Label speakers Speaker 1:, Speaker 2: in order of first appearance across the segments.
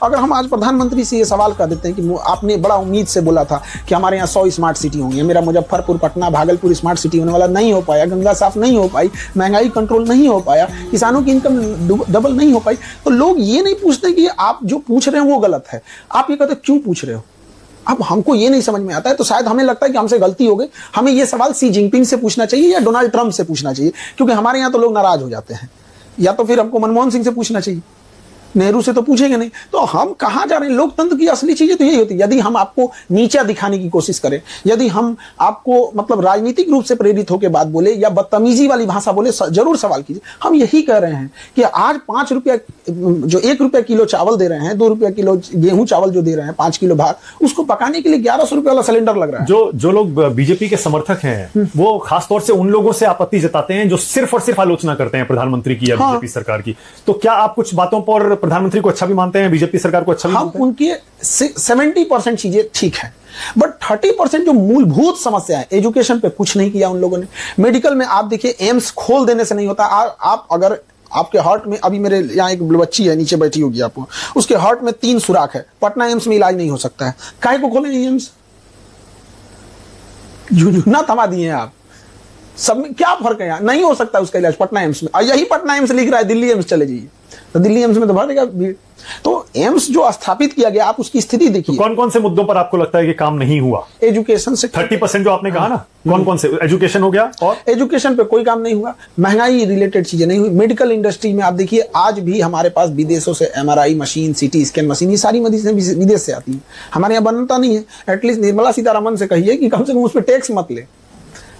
Speaker 1: अगर हम आज प्रधानमंत्री से ये सवाल कर देते हैं कि आपने बड़ा उम्मीद से बोला था कि हमारे यहाँ 100 स्मार्ट सिटी होंगे, मेरा मुजफ्फरपुर, पटना, भागलपुर स्मार्ट सिटी होने वाला, नहीं हो पाया, गंगा साफ नहीं हो पाई, महंगाई कंट्रोल नहीं हो पाया, किसानों की इनकम डबल नहीं हो पाई, तो लोग ये नहीं पूछते कि आप जो पूछ रहे हैं वो गलत है। आप ये कहते क्यों पूछ रहे हो? अब हमको ये नहीं समझ में आता है, तो शायद हमें लगता है कि हमसे गलती हो गई, हमें ये सवाल सी जिनपिंग से पूछना चाहिए या डोनाल्ड ट्रंप से पूछना चाहिए, क्योंकि हमारे यहाँ तो लोग नाराज हो जाते हैं। या तो फिर हमको मनमोहन सिंह से पूछना चाहिए, नेहरू से तो पूछेंगे नहीं। तो हम कहाँ जा रहे हैं? लोकतंत्र की असली चीजें तो यही होती है। यदि हम आपको नीचा दिखाने की कोशिश करें, यदि हम आपको मतलब राजनीतिक रूप से प्रेरित होकर बात बोले या बदतमीजी वाली भाषा बोले, जरूर सवाल कीजिए। हम यही कह रहे हैं कि आज 5 रुपया, जो 1 रुपया किलो चावल दे रहे हैं, 2 रुपया किलो गेहूं चावल जो दे रहे हैं, 5 किलो भात, उसको पकाने के लिए 1100 रुपये वाला सिलेंडर लग रहा है।
Speaker 2: जो लोग बीजेपी के समर्थक हैं वो खासतौर से उन लोगों से आपत्ति जताते हैं जो सिर्फ और सिर्फ आलोचना करते हैं प्रधानमंत्री की या बीजेपी सरकार की। तो क्या आप कुछ बातों पर प्रधानमंत्री को अच्छा भी मानते हैं, बीजेपी सरकार को अच्छा भी मानते हैं?
Speaker 1: उनकी 70% चीजें ठीक है, बट 30% जो मूलभूत समस्या है, एजुकेशन पे कुछ नहीं किया उन लोगों ने। मेडिकल में आप देखिए, एम्स खोल देने से नहीं होता। आप अगर आपके हार्ट में, अभी मेरे यहाँ एक बच्ची है नीचे बैठी होगी आपको, उसके हार्ट में 3 सुराख है, पटना एम्स में इलाज नहीं हो सकता है, काहे को खोले एम्स? झुझुना थमा दिए हैं आप। सब में क्या फर्क है? यहाँ नहीं हो सकता उसका इलाज पटना एम्स में, यही पटना एम्स लिख रहा है दिल्ली एम्स चले जाइए, तो दिल्ली एम्स में तो भर देगा भीड़। तो एम्स जो स्थापित किया गया, आप उसकी स्थिति देखिए।
Speaker 2: तो कौन कौन से मुद्दों पर आपको लगता है कि काम नहीं हुआ?
Speaker 1: एजुकेशन से
Speaker 2: 30% जो आपने कहा ना, कौन कौन से? एजुकेशन हो गया, और
Speaker 1: एजुकेशन पे कोई काम नहीं हुआ, महंगाई रिलेटेड चीजें नहीं हुई। मेडिकल इंडस्ट्री में आप देखिए, आज भी हमारे पास विदेशों से MRI machine, CT scan machine, ये सारी मशीनें विदेश से आती है, हमारे यहाँ बनता नहीं है। एटलीस्ट निर्मला सीतारमन से कहिए कि कम से कम उस पर टैक्स मत ले।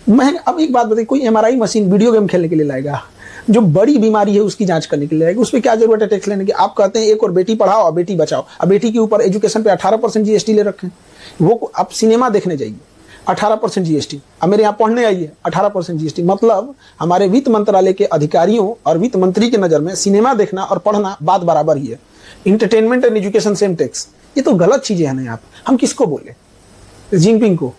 Speaker 1: अब एक बात बताइए, कोई MRI मशीन वीडियो गेम खेलने के लिए लाएगा? जो बड़ी बीमारी है उसकी जांच करने के लिए लाएगा, उस पर क्या जरूरत है टैक्स लेने की? आप कहते हैं एक और बेटी पढ़ाओ और बेटी बचाओ, अब बेटी के ऊपर एजुकेशन पे 18% GST ले रखे हैं। वो आप सिनेमा देखने जाइए, 18% GST। अब मेरे यहाँ पढ़ने आइए, 18% GST। मतलब हमारे वित्त मंत्रालय के अधिकारियों और वित्त मंत्री के नजर में सिनेमा देखना और पढ़ना बात बराबर ही है। Entertainment and education same tax, ये तो गलत चीजें हैं ना। आप हम किसको बोले? जिनपिंग को?